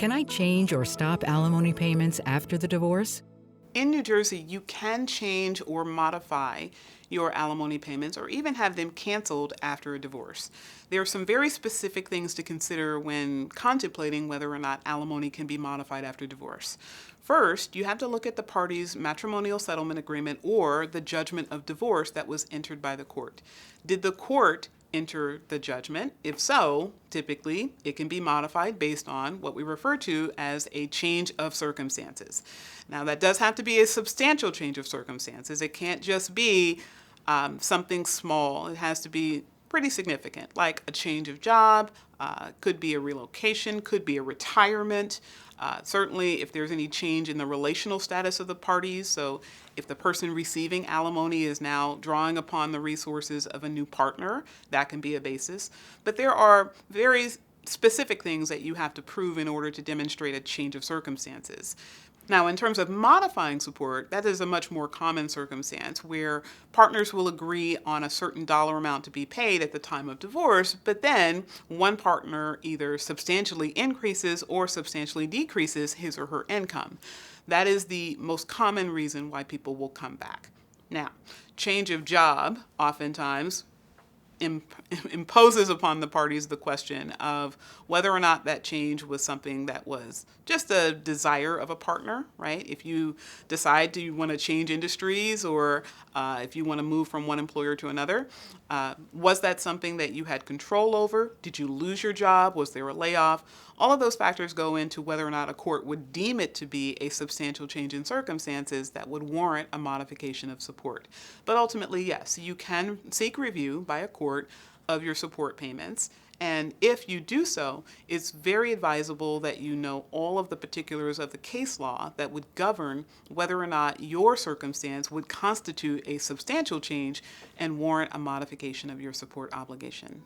Can I change or stop alimony payments after the divorce? In New Jersey, you can change or modify your alimony payments or even have them canceled after a divorce. There are some very specific things to consider when contemplating whether or not alimony can be modified after divorce. First, you have to look at the parties' matrimonial settlement agreement or the judgment of divorce that was entered by the court. Did the court enter the judgment? If so, typically it can be modified based on what we refer to as a change of circumstances. Now, that does have to be a substantial change of circumstances. It can't just be something small. It has to be pretty significant, like a change of job, could be a relocation, could be a retirement. Certainly, if there's any change in the relational status of the parties, so if the person receiving alimony is now drawing upon the resources of a new partner, that can be a basis. But there are very specific things that you have to prove in order to demonstrate a change of circumstances. Now, in terms of modifying support, that is a much more common circumstance where partners will agree on a certain dollar amount to be paid at the time of divorce, but then one partner either substantially increases or substantially decreases his or her income. That is the most common reason why people will come back. Now, change of job oftentimes imposes upon the parties the question of whether or not that change was something that was just a desire of a partner, right? If you decide you want to change industries or if you want to move from one employer to another, was that something that you had control over? Did you lose your job? Was there a layoff? All of those factors go into whether or not a court would deem it to be a substantial change in circumstances that would warrant a modification of support. But ultimately, yes, you can seek review by a court of your support payments. And if you do so, it's very advisable that you know all of the particulars of the case law that would govern whether or not your circumstance would constitute a substantial change and warrant a modification of your support obligation.